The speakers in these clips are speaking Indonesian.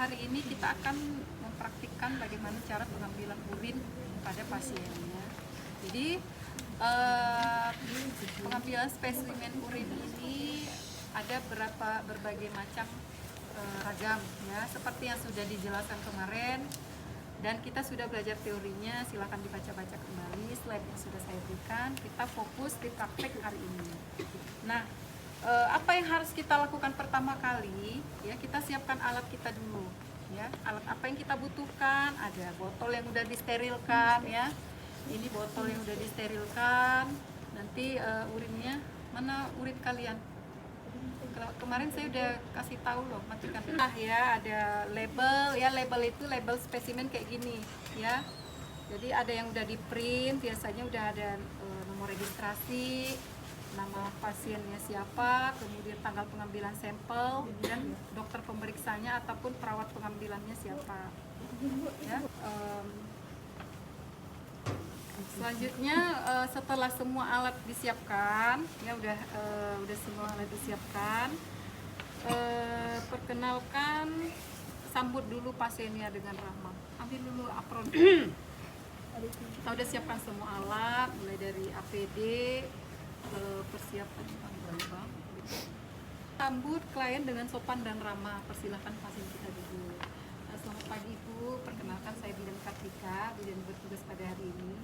hari ini kita akan mempraktikkan bagaimana cara pengambilan urin pada pasiennya. Jadi pengambilan spesimen urin ini ada berbagai macam ragam ya, seperti yang sudah dijelaskan kemarin dan kita sudah belajar teorinya. Silakan dibaca-baca kembali slide yang sudah saya berikan. Kita fokus di praktek hari ini. Nah, apa yang harus kita lakukan pertama kali ya, kita siapkan alat kita dulu ya. Alat apa yang kita butuhkan? Ada botol yang udah disterilkan ya, ini botol yang udah disterilkan. Nanti urinnya, mana urin kalian? Kemarin saya udah kasih tahu loh, matikan ya. Ada label ya, label itu label spesimen kayak gini ya. Jadi ada yang udah di print, biasanya udah ada nomor registrasi, nama pasiennya siapa, kemudian tanggal pengambilan sampel, dan dokter pemeriksanya ataupun perawat pengambilannya siapa. Ya, selanjutnya setelah semua alat disiapkan, ya udah semua alat disiapkan, perkenalkan, sambut dulu pasiennya dengan ramah. Ambil dulu apron. Kita udah siapkan semua alat, mulai dari APD, persiapan bang. Sambut klien dengan sopan dan ramah. Persilahkan pasien kita dulu. Selamat pagi Ibu, perkenalkan saya Bidan Kartika, bidan bertugas pada hari ini.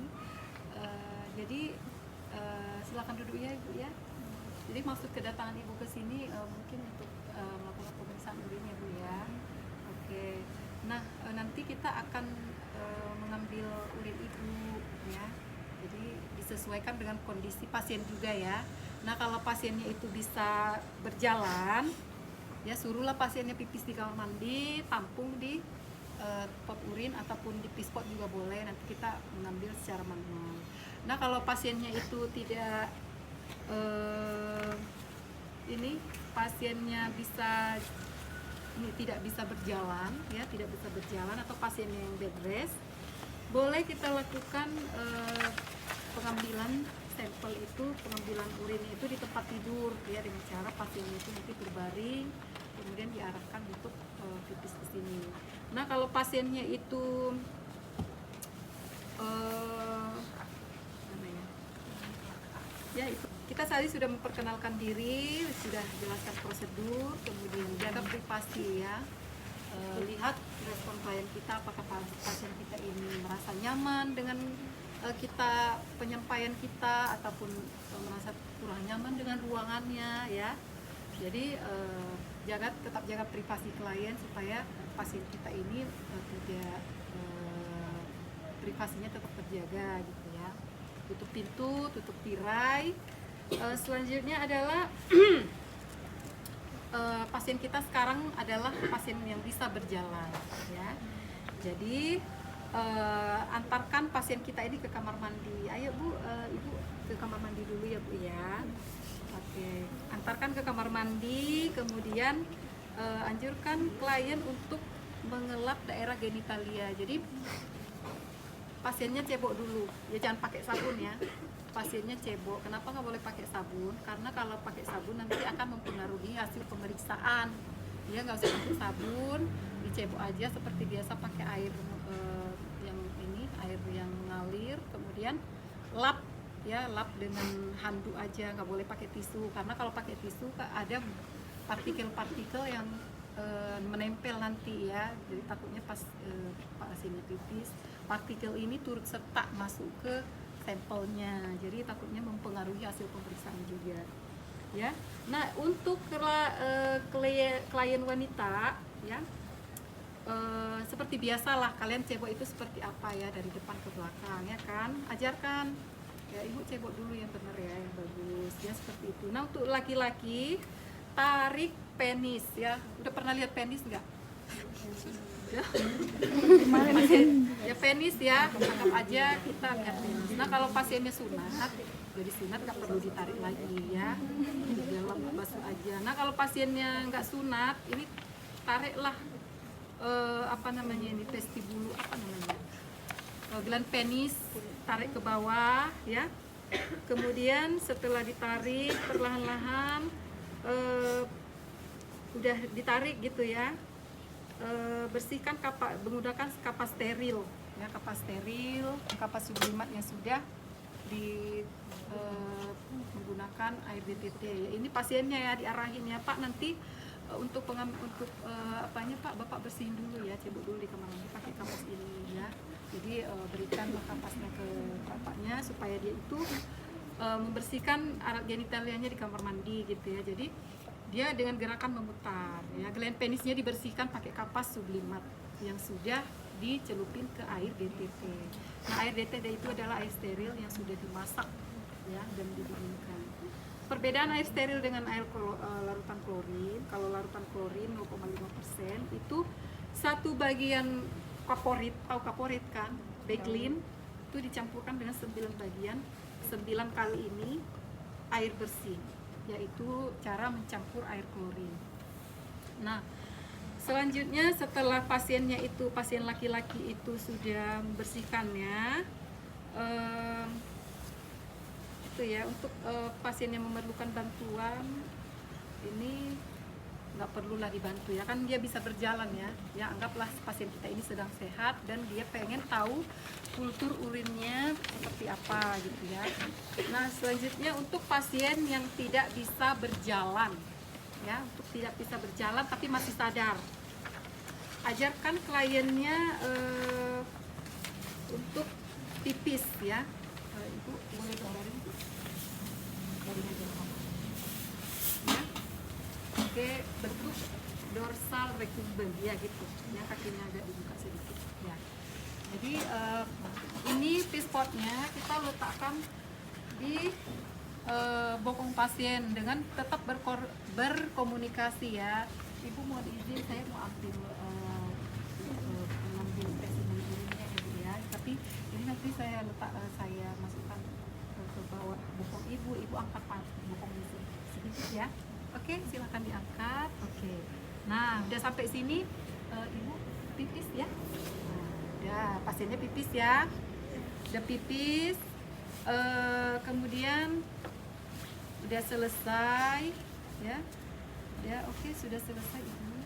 Jadi silakan duduk ya Ibu ya. Jadi maksud kedatangan Ibu ke sini mungkin untuk melakukan pemeriksaan urin ya Bu ya. Oke. Nah, nanti kita akan mengambil urin Ibu ya. Jadi disesuaikan dengan kondisi pasien juga ya. Nah, kalau pasiennya itu bisa berjalan, ya suruhlah pasiennya pipis di kamar mandi, tampung di pot urin ataupun di pispot juga boleh. Nanti kita mengambil secara manual. Nah, kalau pasiennya itu tidak pasiennya tidak bisa berjalan ya, tidak bisa berjalan, atau pasiennya yang bed rest, boleh kita lakukan pengambilan sampel itu, pengambilan urinnya itu di tempat tidur ya, dengan cara pasiennya itu nanti berbaring, kemudian diarahkan untuk pipis ke sini. Nah, kalau pasiennya itu ya itu kita tadi sudah memperkenalkan diri, sudah jelaskan prosedur, kemudian jaga privasi ya. Lihat respon klien kita, apakah pasien kita ini merasa nyaman dengan kita, penyampaian kita, ataupun merasa kurang nyaman dengan ruangannya ya. Jadi tetap jaga privasi klien supaya pasien kita ini tidak privasinya tetap terjaga gitu ya. Tutup pintu, tutup tirai. Selanjutnya adalah pasien kita sekarang adalah pasien yang bisa berjalan ya. Jadi antarkan pasien kita ini ke kamar mandi. Ayo Bu, Ibu ke kamar mandi dulu ya Bu ya. Oke, antarkan ke kamar mandi, kemudian anjurkan klien untuk mengelap daerah genitalia. Jadi pasiennya cebok dulu, ya jangan pakai sabun ya. Pasiennya cebok. Kenapa nggak boleh pakai sabun? Karena kalau pakai sabun nanti akan mempengaruhi hasil pemeriksaan. Ya nggak usah pakai sabun, dicebok aja seperti biasa pakai air air yang mengalir, kemudian lap ya, lap dengan handuk aja, nggak boleh pakai tisu. Karena kalau pakai tisu ada partikel-partikel yang menempel nanti ya. Jadi takutnya pas pasiennya pipis, partikel ini turut serta masuk ke sampelnya, jadi takutnya mempengaruhi hasil pemeriksaan juga ya. Nah, untuk klien wanita ya, seperti biasalah kalian cebok itu seperti apa ya, dari depan ke belakang ya kan. Ajarkan ya, Ibu cebok dulu yang benar ya, yang bagus ya, seperti itu. Nah, untuk laki-laki tarik penis ya. Udah pernah lihat penis nggak? Ya, ya penis ya, anggap aja kita lihat penis. Nah, kalau pasiennya sunat, jadi sunat nggak perlu ditarik lagi ya, di dalam basuh aja. Nah, kalau pasiennya nggak sunat, ini tariklah ini vestibulu, gland penis, tarik ke bawah ya. Kemudian setelah ditarik perlahan-lahan, udah ditarik gitu ya, bersihkan menggunakan kapas steril ya, kapas sublimat yang sudah di menggunakan air DTT. Ini pasiennya ya, diarahin ya Pak, nanti untuk apanya Pak, Bapak bersihin dulu ya, cebok dulu di kamar mandi pakai kapas ini ya. Jadi berikan kapasnya ke bapaknya supaya dia itu membersihkan alat genitalianya di kamar mandi gitu ya. Jadi dia dengan gerakan memutar ya, gland penisnya dibersihkan pakai kapas sublimat yang sudah dicelupin ke air DTT. Nah, air DTT itu adalah air steril yang sudah dimasak ya dan didinginkan. Perbedaan air steril dengan air larutan klorin, kalau larutan klorin 0,5% itu satu bagian kaporit, tahu kaporit kan? Bakelin itu dicampurkan dengan 9 bagian, 9 kali ini air bersih, yaitu cara mencampur air klorin. Nah, selanjutnya setelah pasiennya itu, pasien laki-laki itu sudah membersihkannya, itu ya, untuk pasien yang memerlukan bantuan ini nggak perlulah dibantu ya, kan dia bisa berjalan ya. Ya anggaplah pasien kita ini sedang sehat dan dia pengen tahu kultur urinnya seperti apa gitu ya. Nah, selanjutnya untuk pasien yang tidak bisa berjalan ya, untuk tidak bisa berjalan tapi masih sadar, ajarkan kliennya untuk pipis ya. Ibu boleh gambarin ya. Oke, bentuk dorsal recumbent ya gitu ya, kakinya agak dibuka sedikit ya. Jadi ini pispotnya kita letakkan di bokong pasien dengan tetap berkomunikasi ya. Ibu mau diizin, saya mau mengambil spesimen urinnya ya, tapi ini nanti saya saya masukkan ke bawah bokong ibu angkat bokongnya sedikit ya. Oke, silakan diangkat. Oke. Nah, udah sampai sini ibu pipis ya. Nah, udah pasiennya pipis ya. Udah pipis. Kemudian udah selesai ya. Ya, oke, sudah selesai ibu.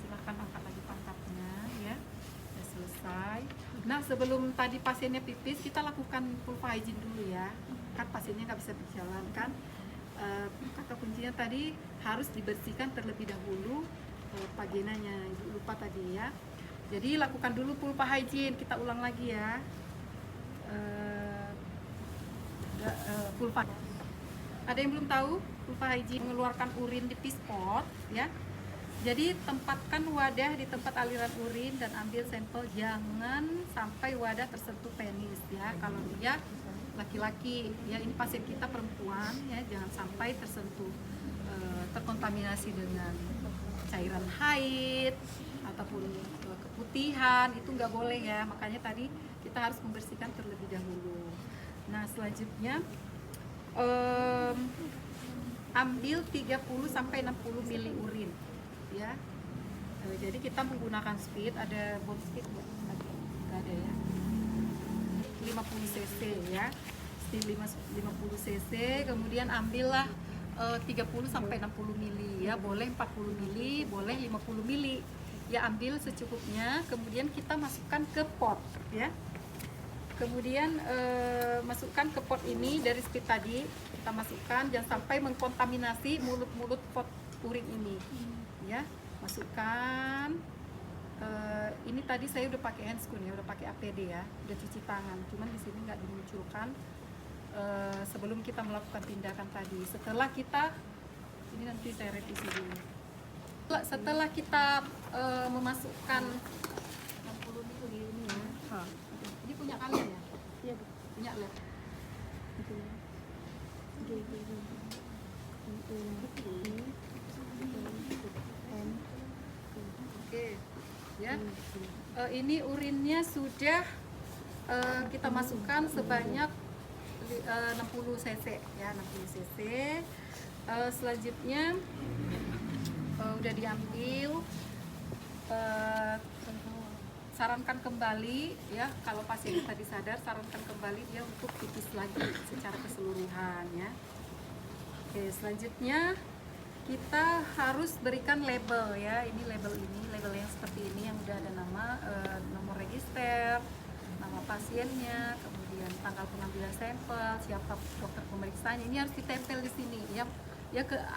Silakan angkat lagi pangkatnya ya. Udah selesai. Nah, sebelum tadi pasiennya pipis, kita lakukan vulva hygiene dulu ya. Kan pasiennya nggak bisa berjalan kan. Kata kuncinya tadi harus dibersihkan terlebih dahulu vaginanya, ibu lupa tadi ya. Jadi lakukan dulu vulva hygiene, kita ulang lagi ya. Vulva. Ada yang belum tahu vulva hygiene? Mengeluarkan urin di pispot ya. Jadi tempatkan wadah di tempat aliran urin dan ambil sampel, jangan sampai wadah tersentuh penis ya. Kalau dia laki-laki ya, ini pasien kita perempuan ya, jangan sampai tersentuh terkontaminasi dengan cairan haid ataupun keputihan, itu nggak boleh ya. Makanya tadi kita harus membersihkan terlebih dahulu. Nah, selanjutnya ambil 30 sampai 60 mili urin ya. Jadi kita menggunakan speed, ada bot speed nggak ada ya, 50 cc ya, 50 cc. Kemudian ambillah 30 sampai 60 mili ya, boleh 40 mili, boleh 50 mili ya, ambil secukupnya. Kemudian kita masukkan ke pot ya. Kemudian masukkan ke pot ini dari speed tadi, kita masukkan, jangan sampai mengkontaminasi mulut-mulut pot urin ini ya. Masukkan. Ini tadi saya udah pakai handscoon ya, udah pakai APD ya, udah cuci tangan, cuman di sini nggak dimunculkan sebelum kita melakukan tindakan tadi. Setelah kita, ini nanti saya revisi dulu. Setelah kita memasukkan 60 ml ini ya, ini punya kalian ya? Iya, punya lah. Oke, ya. Ini urinnya sudah kita masukkan sebanyak 60 cc ya, 60 cc. Selanjutnya udah diambil, sarankan kembali ya, kalau pasien tadi sadar, sarankan kembali dia untuk pipis lagi secara keseluruhan ya. Oke, selanjutnya kita harus berikan label ya, ini label yang seperti sudah ada nama, nomor register, nama pasiennya, kemudian tanggal pengambilan sampel, siapa dokter pemeriksanya, ini harus ditempel di sini ya.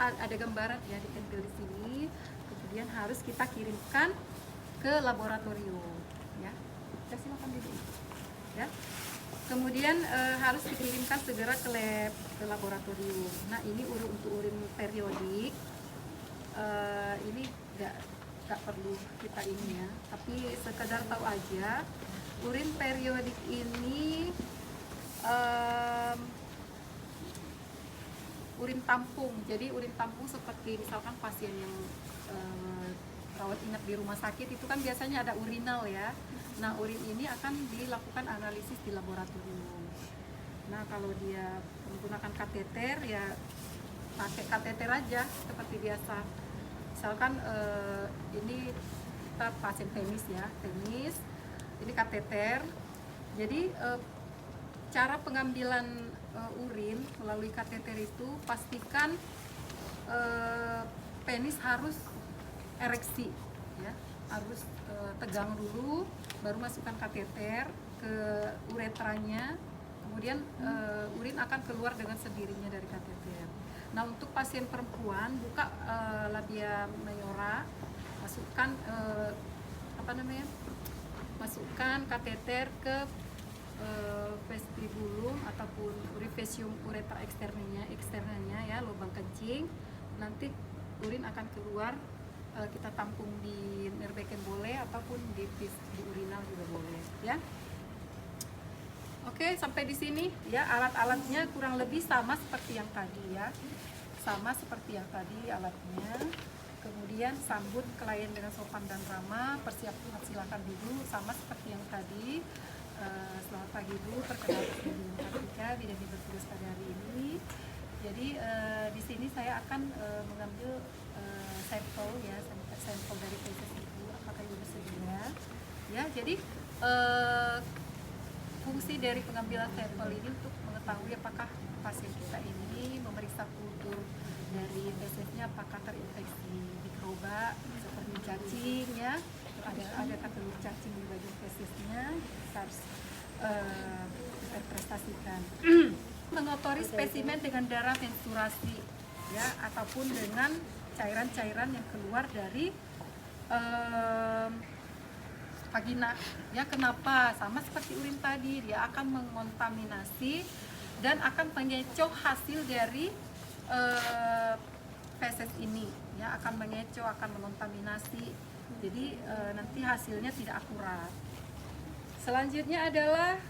Ada gambaran ya, ditempel di sini. Kemudian harus kita kirimkan ke laboratorium ya. Kita silakan duduk ya. Kemudian harus dikirimkan segera ke lab, ke laboratorium. Nah, ini untuk urin periodik ini nggak perlu kita ini ya, tapi sekedar tahu aja urin periodik ini urin tampung. Jadi urin tampung seperti misalkan pasien yang rawat inap di rumah sakit itu kan biasanya ada urinal ya. Nah, urin ini akan dilakukan analisis di laboratorium. Nah, kalau dia menggunakan kateter ya pakai kateter aja seperti biasa. Misalkan ini kita pasien penis ya, penis ini kateter. Jadi cara pengambilan urin melalui kateter itu pastikan penis harus ereksi ya, harus tegang dulu, baru masukkan kateter ke uretranya, kemudian urin akan keluar dengan sendirinya dari kateter. Nah, untuk pasien perempuan buka labia mayora, masukkan masukkan kateter ke vestibulum ataupun orifisium uretra eksternanya ya, lubang kencing. Nanti urin akan keluar, kita tampung di Nerbecken boleh ataupun di urinal juga boleh ya. Oke, sampai di sini ya. Alat-alatnya kurang lebih sama seperti yang tadi ya, sama seperti yang tadi alatnya. Kemudian sambut klien dengan sopan dan ramah, persiapkan, silakan duduk sama seperti yang tadi. Selamat pagi Bu, perkenalkan diri Kartika, bidan yang bertugas pada hari ini. Jadi di sini saya akan mengambil sampel ya, sampel dari feses Ibu. Apakah Ibu bersedia? Ya, jadi fungsi dari pengambilan sampel ini untuk mengetahui apakah pasien kita ini memeriksa kultur dari fesesnya apakah terinfeksi mikroba seperti cacing ya. Ada kategori cacing di bagian fesesnya, kita harus interpretasikan. Mengotori spesimen dengan darah menstruasi ya, ataupun dengan cairan-cairan yang keluar dari vagina ya. Kenapa? Sama seperti urin tadi, dia akan mengontaminasi dan akan mengecoh hasil dari feses ini ya, akan mengecoh, akan mengontaminasi. Jadi nanti hasilnya tidak akurat. Selanjutnya adalah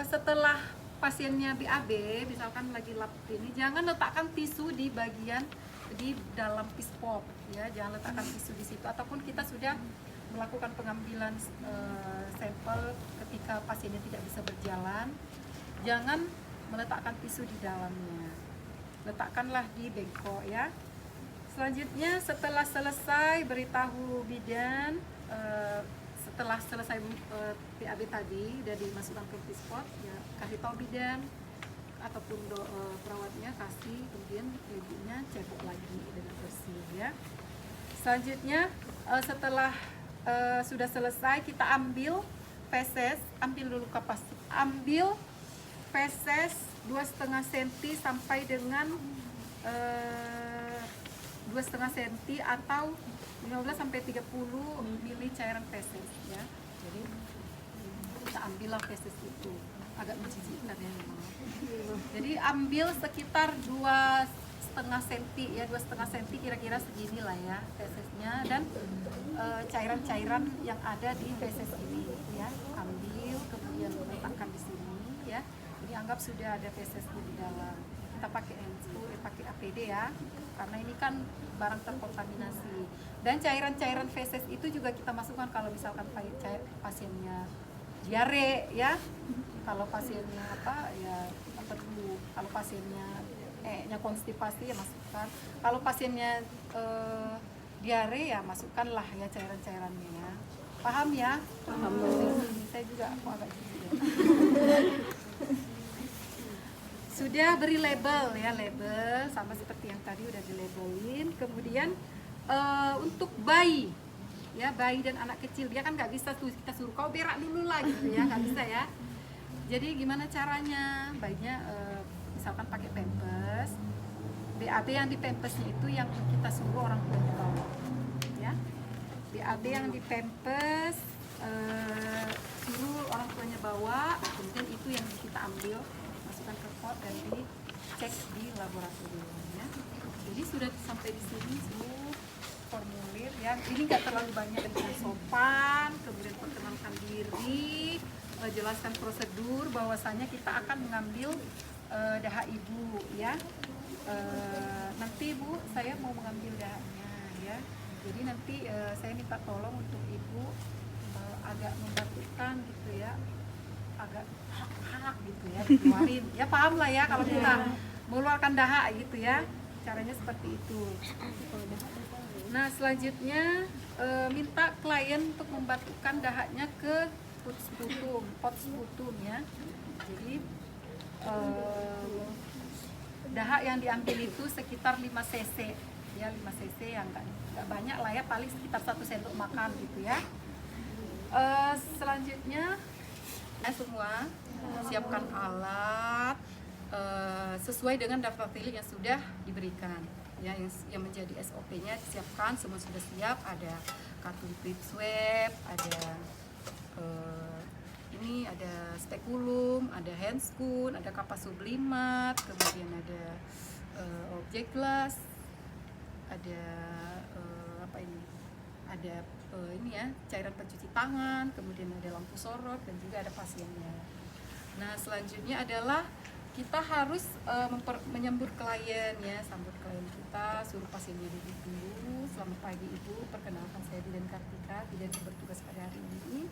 setelah pasiennya BAB, misalkan lagi lap ini, jangan letakkan tisu di bagian di dalam pispop ya, jangan letakkan tisu di situ. Ataupun kita sudah melakukan pengambilan sampel ketika pasiennya tidak bisa berjalan, jangan meletakkan tisu di dalamnya, letakkanlah di bengkok ya. Selanjutnya setelah selesai beritahu bidan, setelah selesai PAB tadi udah dimasukkan ke pispot ya, kasih tahu bidan ataupun perawatnya, kasih, kemudian ibunya cebok lagi dengan bersih ya. Selanjutnya setelah sudah selesai, kita ambil feses, ambil dulu kapas, ambil feses 2,5 cm sampai dengan 2,5 cm atau 15 sampai 30 ml cairan feses ya. Jadi kita ambillah feses itu, agak menjijikkan ya memang. Jadi ambil sekitar 2,5 cm ya, 2,5 cm kira-kira segini lah ya fesesnya, dan cairan-cairan yang ada di feses ini ya, ambil kemudian letakkan di sini ya. Ini anggap sudah ada fesesnya di dalam. Kita pakai pakai APD ya, karena ini kan barang terkontaminasi. Dan cairan-cairan feses itu juga kita masukkan kalau misalkan pasiennya diare ya, kalau pasiennya apa ya kita perlu, kalau pasiennya konstipasi ya masukkan, kalau pasiennya diare ya masukkanlah ya cairan-cairannya ya. Paham ya? Paham. Saya juga aku agak jijik ya. Sudah beri label ya, label sama seperti yang tadi udah dilabelin. Kemudian untuk bayi ya, bayi dan anak kecil, dia kan nggak bisa tuh kita suruh kau berak dulu lah gitu ya, nggak bisa ya. Jadi gimana caranya? Bayinya misalkan pakai pampers, BAB yang di pampersnya itu yang kita suruh orang tuanya bawa, ya. BAB yang di pampers suruh orang tuanya bawa, kemudian itu yang kita ambil, masukkan ke pot dan dicek di laboratorium, ya. Jadi sudah sampai di sini semua formulir, ya. Ini nggak terlalu banyak, dengan sopan, kemudian perkenalkan diri, jelaskan prosedur bahwasanya kita akan mengambil dahak ibu, ya. Nanti Bu, saya mau mengambil dahaknya, ya. Jadi nanti saya minta tolong untuk ibu agak membatukkan gitu ya, agak hak gitu ya, dikeluarin. Ya paham lah ya kalau kita mengeluarkan dahak gitu ya, caranya seperti itu. Nah selanjutnya minta klien untuk membatukkan dahaknya ke pot sputum ya. Jadi dahak yang diambil itu sekitar 5 cc ya, 5 cc yang nggak banyak lah ya, paling sekitar 1 sendok makan gitu ya. Selanjutnya semua siapkan alat sesuai dengan daftar tilik yang sudah diberikan ya, yang menjadi SOP-nya disiapkan, semua sudah siap. Ada kartu pip swab, ada ini ada spekulum, ada handscoon, ada kapas sublimat, kemudian ada objek glass, ada apa ini, ada ini ya, cairan pencuci tangan, kemudian ada lampu sorot dan juga ada pasiennya. Nah selanjutnya adalah kita harus menyambut klien ya, sambut klien kita, suruh pasiennya duduk dulu. Selamat pagi Ibu, perkenalkan saya Bidan Kartika, bidan bertugas pada hari ini.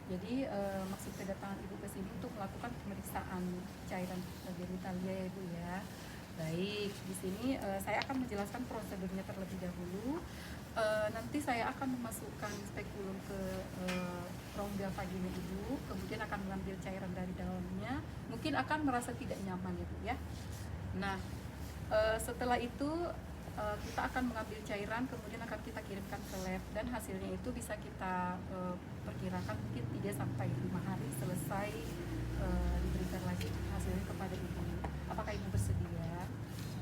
Jadi maksud kedatangan Ibu ke sini untuk melakukan pemeriksaan cairan genitalia ya Ibu ya. Baik, di sini saya akan menjelaskan prosedurnya terlebih dahulu. Nanti saya akan memasukkan spekulum ke rongga vagina Ibu, kemudian akan mengambil cairan dari dalamnya. Mungkin akan merasa tidak nyaman ya Bu ya. Nah, setelah itu kita akan mengambil cairan, kemudian akan kita kirimkan ke lab, dan hasilnya itu bisa kita perkirakan mungkin 3-5 hari selesai diberikan lagi hasilnya kepada Ibu. Apakah Ibu bersedia?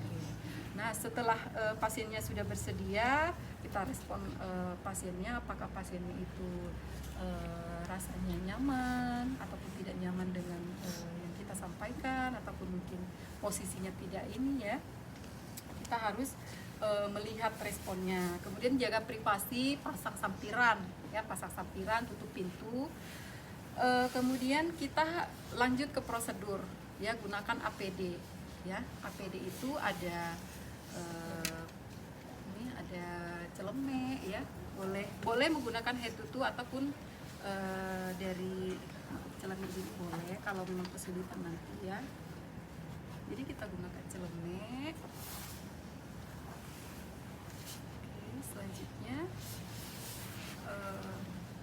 Oke. Nah, setelah pasiennya sudah bersedia, kita respon pasiennya, apakah pasiennya itu rasanya nyaman ataupun tidak nyaman dengan yang kita sampaikan, ataupun mungkin posisinya tidak ini ya. Kita harus melihat responnya, kemudian jaga privasi, pasang sampiran ya, pasang sampiran, tutup pintu. Kemudian kita lanjut ke prosedur ya, gunakan APD ya. APD itu ada ini ada celemek ya, boleh menggunakan head to toe ataupun dari celemek ini boleh kalau memang kesulitan nanti ya. Jadi kita gunakan celemek. Selanjutnya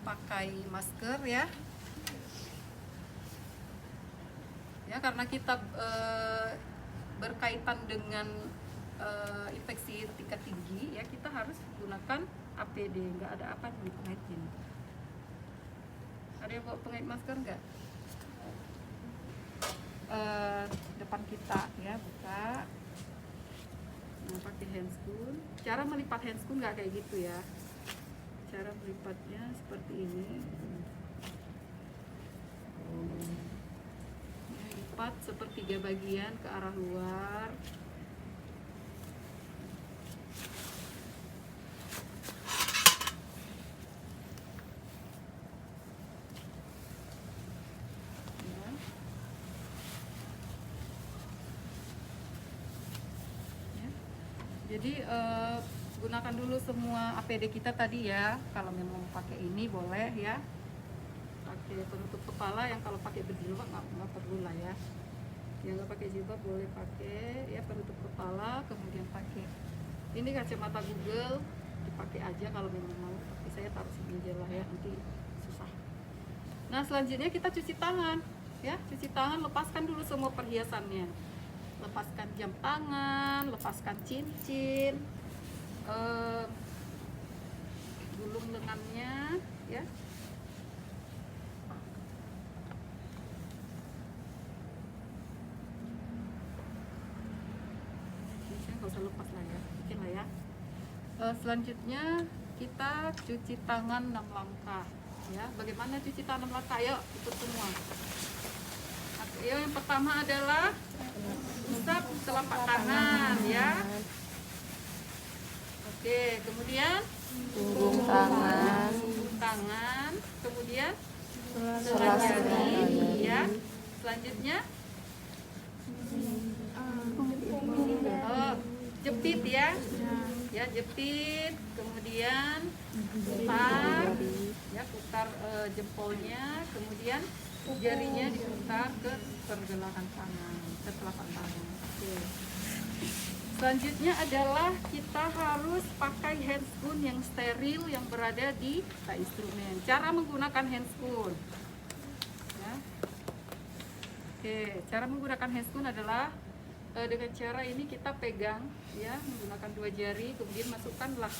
pakai masker ya, karena kita berkaitan dengan infeksi tingkat tinggi ya, kita harus gunakan APD. Nggak ada apa di pengait ini. Ada yang bawa pengait masker nggak? Depan kita ya, buka. Nah, pakai handscoon. Cara melipat handscoon nggak kayak gitu ya. Cara melipatnya seperti ini. Lipat sepertiga bagian ke arah luar. Jadi gunakan dulu semua APD kita tadi ya. Kalau memang pakai ini boleh ya, pakai penutup kepala. Yang kalau pakai berjilbab nggak perlu lah ya. Yang nggak pakai jilbab boleh pakai ya penutup kepala. Kemudian pakai ini kacamata Google, dipakai aja kalau memang mau. Tapi saya taruh sini aja lah ya, nanti susah. Nah selanjutnya kita cuci tangan ya, cuci tangan, lepaskan dulu semua perhiasannya. Lepaskan jam tangan, lepaskan cincin, gulung lengannya ya. Saya nggak usah lepas lah ya, bikin lah ya. Selanjutnya kita cuci tangan 6 langkah ya. Bagaimana cuci tangan 6 langkah? Yuk ikut semua. Yuk, yang pertama adalah usap telapak tangan ya. Oke, kemudian punggung tangan, kemudian selas jari ya. Selanjutnya jepit ya. Ya, jepit, kemudian putar ya, putar jempolnya, kemudian jarinya diputar ke pergelangan tangan, ke telapak tangan. Oke. Selanjutnya adalah kita harus pakai handscoon yang steril yang berada di instrumen. Cara menggunakan handscoon. Ya. Oke, cara menggunakan handscoon adalah dengan cara ini kita pegang ya, menggunakan 2 jari, kemudian masukkanlah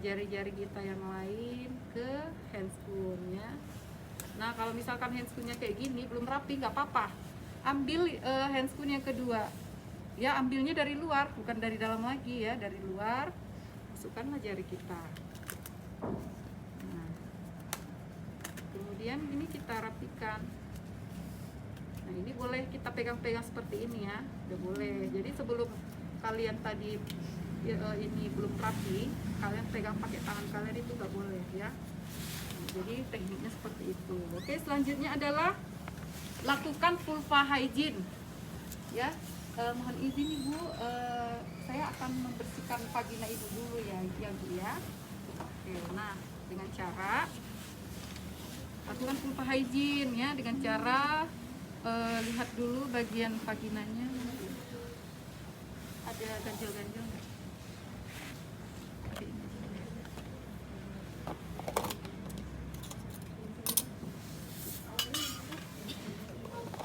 jari-jari kita yang lain ke handscoon ya. Nah, kalau misalkan handscoonnya kayak gini belum rapi, nggak apa-apa, ambil handscoon yang kedua ya, ambilnya dari luar, bukan dari dalam lagi ya, dari luar, masukkanlah jari kita. Nah, kemudian ini kita rapikan. Nah, ini boleh kita pegang-pegang seperti ini ya, udah boleh. Jadi sebelum kalian tadi ini belum rapi, kalian pegang pakai tangan kalian itu nggak boleh ya. Nah, jadi tekniknya seperti itu. Oke, selanjutnya adalah lakukan vulva hygiene ya. Mohon izin Ibu, saya akan membersihkan vagina Ibu dulu ya, Bu ya. Oke, nah dengan cara lakukan vulva hygiene ya, dengan cara lihat dulu bagian vaginanya ada ganjil-ganjil nggak?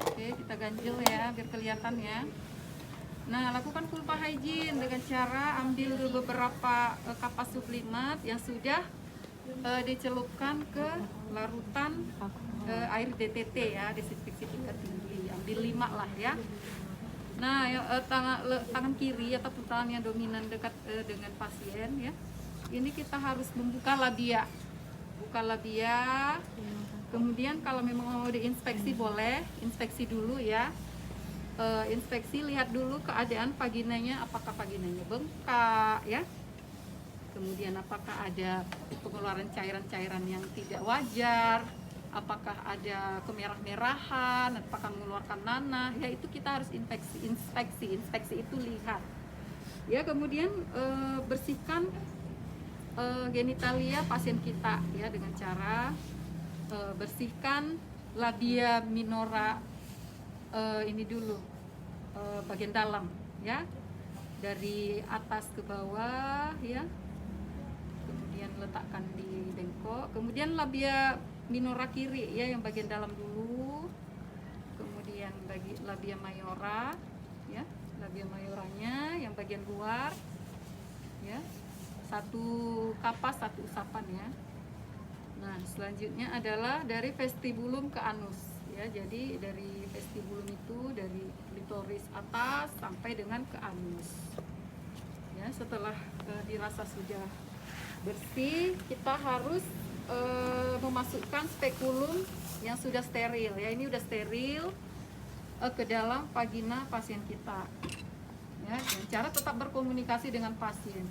Oke, kita ganjil ya biar kelihatan ya. Nah, lakukan vulva hygiene dengan cara ambil beberapa kapas sublimat yang sudah dicelupkan ke larutan air DTT ya, desinfeksi tingkat tinggi. Ambil 5 lah ya. Nah, tangan kiri ataupun tangan yang dominan dekat dengan pasien ya. Ini kita harus membuka labia. Buka labia. Kemudian kalau memang mau diinspeksi boleh, inspeksi dulu ya. Inspeksi, lihat dulu keadaan vaginanya, apakah vaginanya bengkak ya, kemudian apakah ada pengeluaran cairan-cairan yang tidak wajar, apakah ada kemerah-merahan, apakah mengeluarkan nanah ya, itu kita harus inspeksi itu lihat ya. Kemudian bersihkan genitalia pasien kita ya, dengan cara bersihkan labia minora ini dulu, bagian dalam ya, dari atas ke bawah ya, kemudian letakkan di bengkok. Kemudian labia minora kiri ya, yang bagian dalam dulu, kemudian bagi labia mayora ya, labia mayoranya yang bagian luar ya, 1 kapas 1 usapan ya. Nah, selanjutnya adalah dari vestibulum ke anus ya, jadi dari vestibulum itu dari klitoris atas sampai dengan ke anus ya. Setelah dirasa sudah bersih, kita harus memasukkan spekulum yang sudah steril ya, ini udah steril ke dalam vagina pasien kita ya, dengan cara tetap berkomunikasi dengan pasien.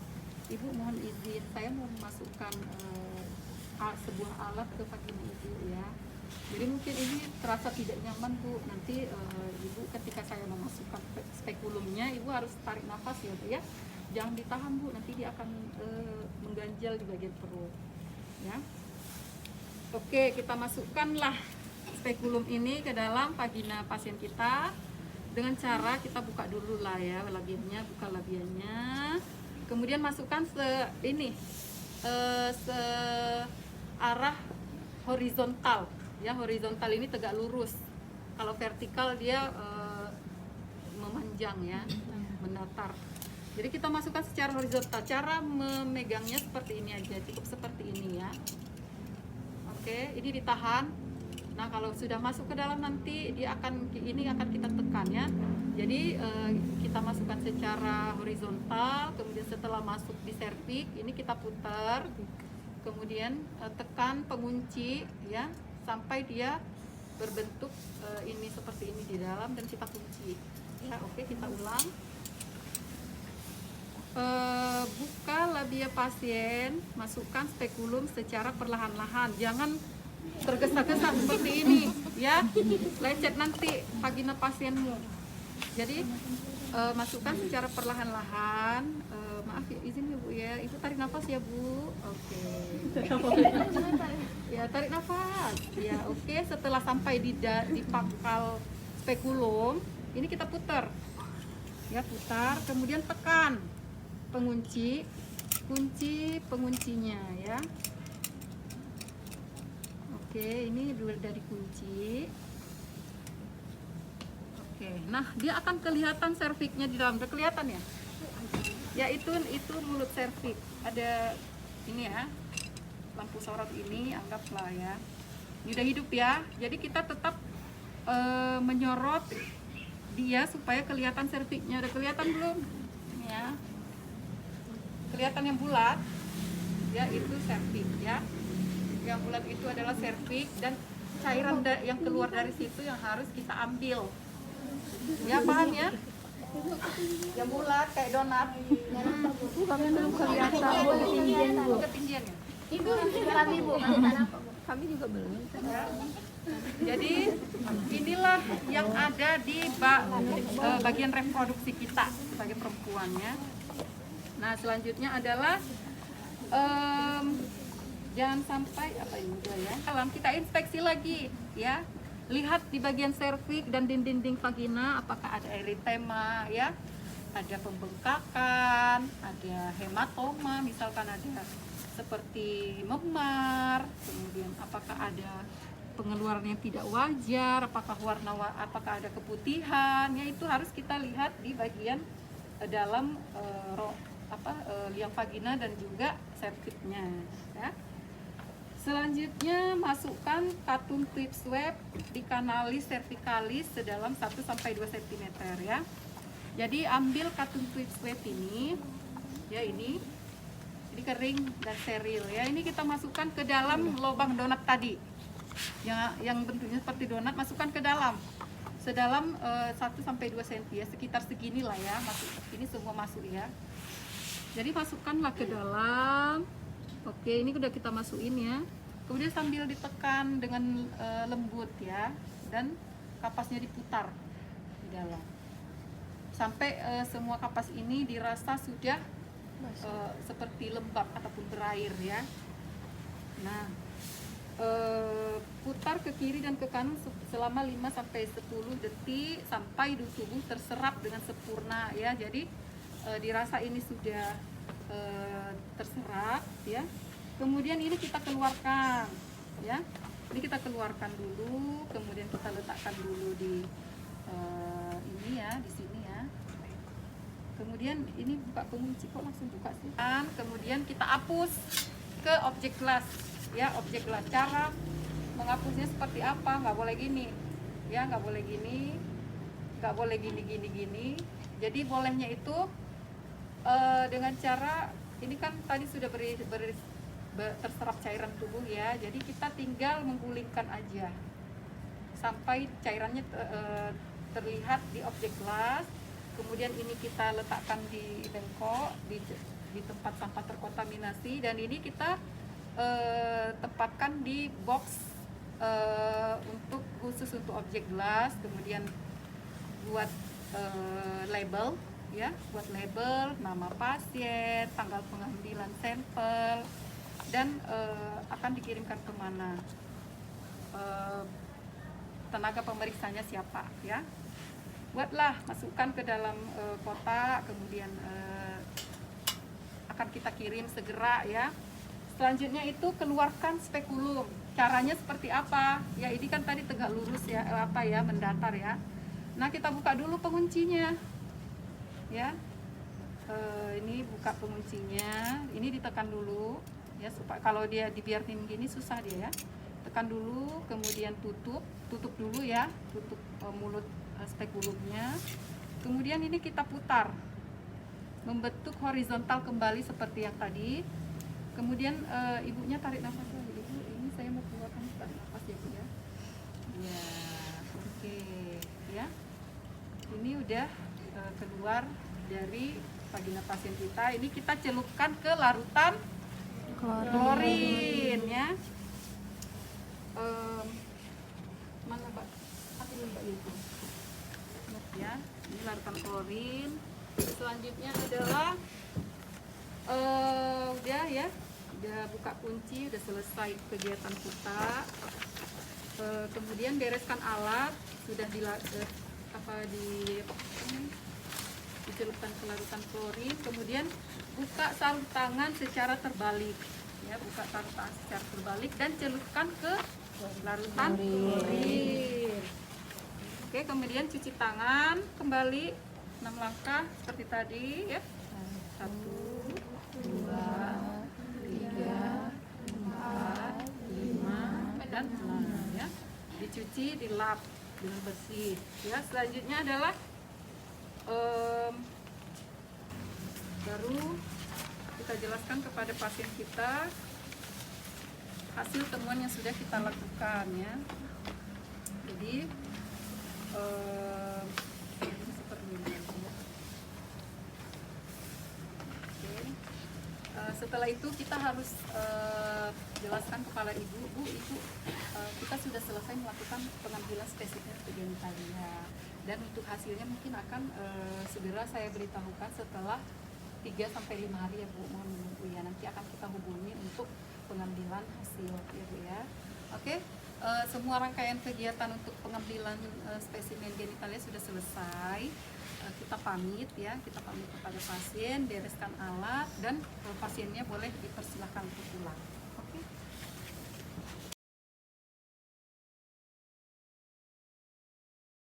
Ibu mohon izin, saya mau memasukkan sebuah alat ke vagina Ibu ya. Jadi mungkin ini terasa tidak nyaman Bu, nanti Ibu ketika saya memasukkan spekulumnya, Ibu harus tarik nafas ya Bu ya, jangan ditahan Bu, nanti dia akan mengganjal di bagian perut ya. Oke, kita masukkanlah spekulum ini ke dalam vagina pasien kita dengan cara kita buka dulu lah ya labianya, buka labianya, kemudian masukkan arah horizontal ya, horizontal ini tegak lurus, kalau vertikal dia memanjang ya, mendatar. Jadi kita masukkan secara horizontal. Cara memegangnya seperti ini aja, cukup seperti ini ya. Oke, ini ditahan. Nah, kalau sudah masuk ke dalam nanti ini akan kita tekan ya. Jadi kita masukkan secara horizontal, kemudian setelah masuk di serviks, ini kita putar. Kemudian tekan pengunci ya sampai dia berbentuk ini seperti ini di dalam dan kita kunci. Ya, oke, kita ulang. Buka labia pasien, masukkan spekulum secara perlahan-lahan, jangan tergesa-gesa seperti ini ya, lecet nanti vagina pasienmu. Jadi masukkan secara perlahan-lahan. Maaf ya, izin ya Bu ya, itu tarik nafas ya Bu. Oke. Ya, tarik nafas ya. Oke, setelah sampai di pangkal spekulum, ini kita putar ya, putar, kemudian tekan pengunci, kunci penguncinya ya. Oke, ini dulu dari kunci. Oke, nah dia akan kelihatan serviknya di dalam. Udah kelihatan ya? Ya, itu mulut serviks. Ada ini ya, lampu sorot ini, anggaplah ya. Ini udah hidup ya. Jadi kita tetap menyorot dia supaya kelihatan serviknya. Udah kelihatan belum? Ini ya. Kelihatan yang bulat ya, itu serviks ya. Yang bulat itu adalah serviks, dan cairan yang keluar dari situ yang harus kita ambil ya, paham ya? Yang bulat kayak donat Kami belum kelihatan Bu, ketinggian Bu. ketinggian ya. Ibu, kami Bu, Kami juga belum. Ya. Jadi inilah yang ada di bagian reproduksi kita sebagai perempuannya. Nah, selanjutnya adalah jangan sampai apa ini udah ya. Kalau kita inspeksi lagi ya, lihat di bagian serviks dan dinding vagina apakah ada eritema ya, ada pembengkakan, ada hematoma, misalkan ada seperti memar, kemudian apakah ada pengeluaran yang tidak wajar, apakah ada keputihan, ya itu harus kita lihat di bagian dalam liang vagina dan juga serviksnya ya. Selanjutnya masukkan katun tube swab di kanalis cervicalis sedalam 1-2 cm ya. Jadi ambil katun tube swab ini ya, ini kering dan steril ya. Ini kita masukkan ke dalam lubang donat tadi. Yang bentuknya seperti donat, masukkan ke dalam sedalam 1-2 cm ya, sekitar segini lah ya. Ini semua masuk ya. Jadi masukkanlah ke dalam. Oke, ini udah kita masukin ya. Kemudian sambil ditekan dengan lembut ya, dan kapasnya diputar di dalam sampai semua kapas ini dirasa sudah seperti lembab ataupun berair ya. Nah, putar ke kiri dan ke kanan selama 5-10 detik sampai tubuh terserap dengan sempurna ya. Jadi dirasa ini sudah terserap ya. Kemudian ini kita keluarkan ya. Ini kita keluarkan dulu, kemudian kita letakkan dulu di ini ya, di sini ya. Kemudian ini buka pengunci, kok langsung buka sih? Dan kemudian kita hapus ke objek gelas ya, objek gelas. Cara menghapusnya seperti apa? Nggak boleh gini ya, nggak boleh gini, nggak boleh gini. Jadi bolehnya itu dengan cara ini kan tadi sudah terserap cairan tubuh ya, jadi kita tinggal menggulingkan aja sampai cairannya terlihat di objek gelas. Kemudian ini kita letakkan di bengkok di tempat sampah terkontaminasi, dan ini kita tempatkan di box khusus untuk objek gelas. Kemudian buat label ya, buat label nama pasien, tanggal pengambilan sampel, dan akan dikirimkan kemana, tenaga pemeriksanya siapa ya. Buatlah, masukkan ke dalam kotak, kemudian akan kita kirim segera ya. Selanjutnya itu keluarkan spekulum. Caranya seperti apa ya, ini kan tadi tegak lurus ya, mendatar ya. Nah, kita buka dulu penguncinya ya. ini buka penguncinya, ini ditekan dulu ya, supaya kalau dia dibiarin gini susah dia ya. Tekan dulu, kemudian tutup dulu ya, tutup mulut spekulumnya. Kemudian ini kita putar, membentuk horizontal kembali seperti yang tadi. Kemudian ibunya tarik nafas lagi. Ibu, ini saya mau keluarkan, tarik nafas ya Bu ya. Ya, oke ya. Ini udah keluar dari vagina pasien kita. Ini kita celupkan ke larutan klorin ya. Mana Pak? Ambil Mbak itu. Ya, ini larutan klorin. Selanjutnya adalah udah ya, udah buka kunci, udah selesai kegiatan kita. Kemudian bereskan alat, sudah dicelupkan ke larutan klorin. Kemudian buka sarung tangan secara terbalik ya, buka sarung tangan secara terbalik dan celupkan ke larutan klorin. Oke, kemudian cuci tangan kembali 6 langkah seperti tadi ya. 1, 2, 3, 4, 5 dan 6 ya. Dicuci, dilap dengan bersih ya. Selanjutnya adalah baru kita jelaskan kepada pasien kita hasil temuan yang sudah kita lakukan ya. Jadi ini seperti ini ya. Oke. Setelah itu kita harus jelaskan kepada ibu, kita sudah selesai melakukan pengambilan spesimen genitalia dan untuk hasilnya mungkin akan segera saya beritahukan setelah 3-5 hari ya Bu, mohon menunggu ya, nanti akan kita hubungi untuk pengambilan hasil ya Bu ya. Oke, semua rangkaian kegiatan untuk pengambilan spesimen genitalia sudah selesai. Kita pamit ya, kita pamit kepada pasien, bereskan alat dan pasiennya boleh dipersilahkan untuk pulang.